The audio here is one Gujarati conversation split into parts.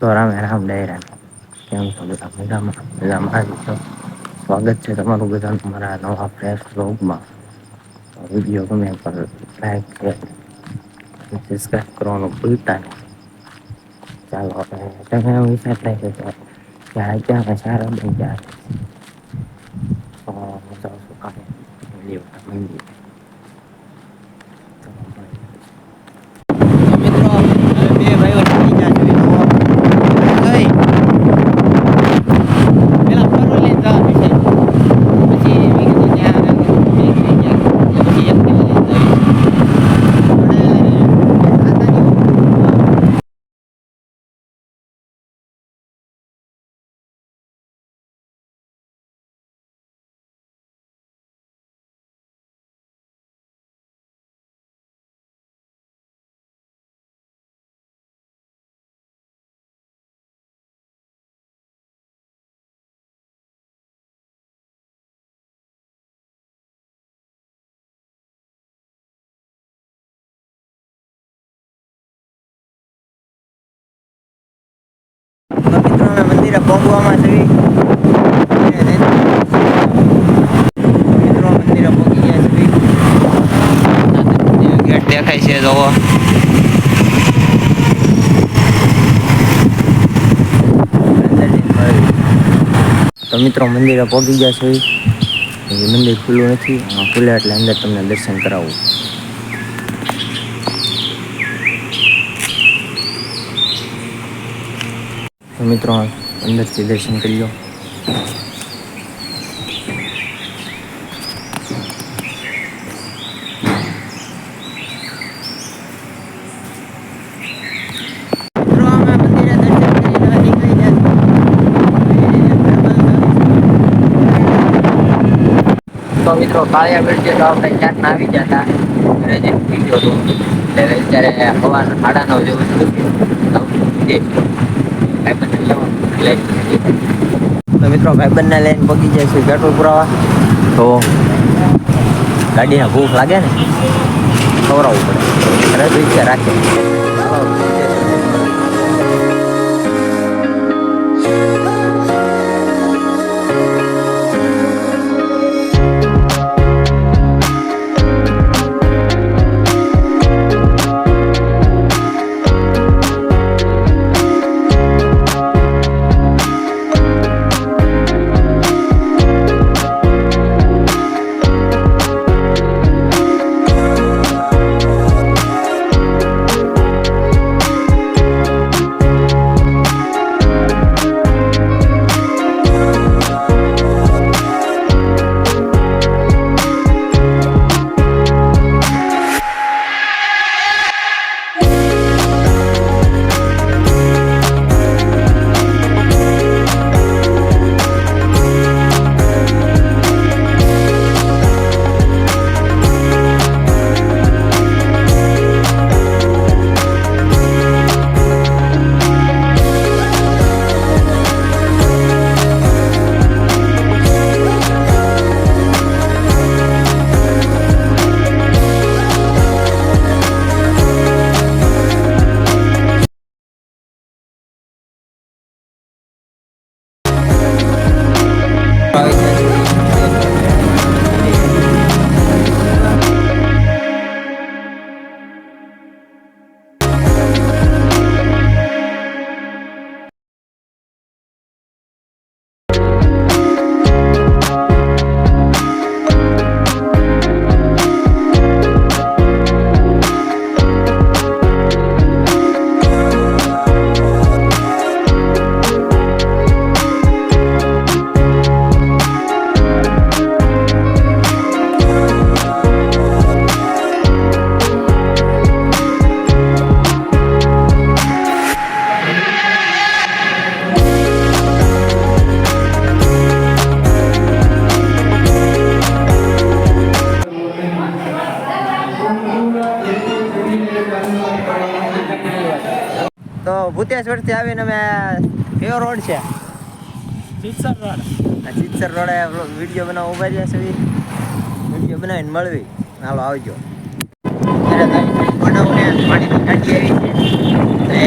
તો રામે રામ ડાયરા કેમ છો બધા મજામાં મજામાં છો. સ્વાગત છે તમારું બધાનું તમારા નવા ફ્રેશ વ્લોગમાં. વિડીયો ગમે પર લાઈક શેર સબસ્ક્રાઇબ કરવાનું ભૂલતા નહીં. ચાલો તમે વિચાર થાય છે તો ક્યાં સારા બની જાય. મિત્રો બે ભાઈઓ થઈ ગયા છે તો પેલા ફરવા લઈને જવા છે. પછી મેં કીધું ત્યાં એક થઈ ગયા પછી એક લઈને મિત્રો અમે મંદિરે પહોંચવામાં છે. મિત્રો મંદિરે પહોંચી ગયા છે. ગેટ દેખાય છે જોવો. તો મિત્રો મંદિરે પહોંચી ગયા છે. મંદિર ખુલ્લું નથી, ખુલ્લે એટલે અંદર તમને દર્શન કરાવું. તો મિત્રો અંદરથી દર્શન કરી લો. તો મિત્રો કાળિયા બ્રિજ તો આપણે ક્યાંક આવી ગયા હતા. ઘરે જઈને પીધો હતો એટલે અત્યારે હવાના 9:30 જેવું તો મિત્રો ભાઈબંધને લઈને પગી જાય છે પેટ્રોલ પુરાવા. તો ગાડીને ભૂખ લાગે ને ખવડાવવું પડે, રિક્ષા રાખે. તો ભૂતેશ્વરથી આવીને અમે કયો રોડ છે? ચિત્સર રોડ. આ ચિત્સર રોડે વિડીયો બનાવવા ઉભા રહ્યા છે. વિડીયો બનાવીને મળવી. હાલો આવજો. બનાવને પાણીની ટાંકી આવી છે.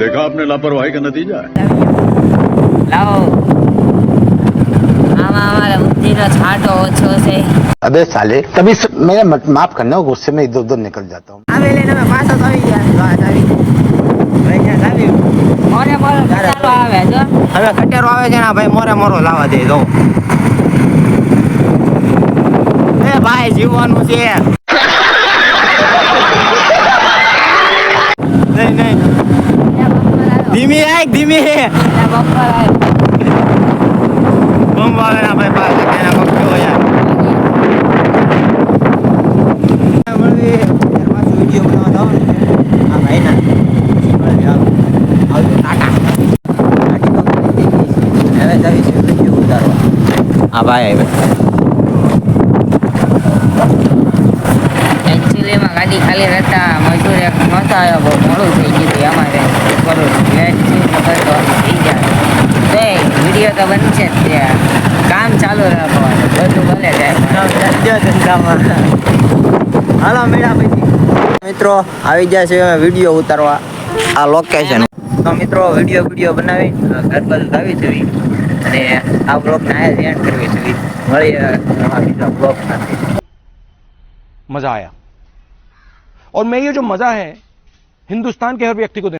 देखा आपने लापरवाही का नतीजा है। લાવો આમાં અમારે બુદ્ધિનો છાંટો ઓછો છે. अबे साले कभी मेरा माफ करना गुस्से में इधर उधर निकल जाता हूँ. આવે લઈને અમે પાછા તો આવી ગયા વાત આવી ભાઈ ત્યાં આવી મોરે મોરે ખટારો આવે જો. હવે ખટેરો આવે છે ને ભાઈ મોરે મોરો લાવવા દે જો એ ભાઈ જીવવાનું છે નહીં નહીં ધીમી આય ધીમી બપોર આવે. બમ આવે ના ભાઈ પાછા કેના પક્ષો યાર મળવી પાછું વિડીયો બનાવવા જવાનું છે આ ભાઈ ના આવજો ટાટા હવે જવી છે વિડીયો ઉતારવા આ ભાઈ આવે એકચ્યુઅલીમાં ગાડી ખાલી રહેતા મજૂર એક નહોતા આવ્યો બહુ મોડું થઈ ગયું હતું અમારે થોડું લેટ છે ખબર તો થઈ જાય તો વિડીયો તો બનશે જ ત્યાં કામ ચાલુ રાખવાનું બધું ભલે જાય ધંધામાં હાલો મેળા પછી મિત્રો આવી ગયા છે અમે વિડીયો ઉતારવા આ લોકેશન તો મિત્રો વિડીયો બનાવી ઘર બાજુ આવી છે અને આ બ્લોગને આ એન્ડ કરવી છે મળીએ બીજા બ્લોગ સાથે मजा आया और मैं ये जो मजा है हिंदुस्तान के हर व्यक्ति को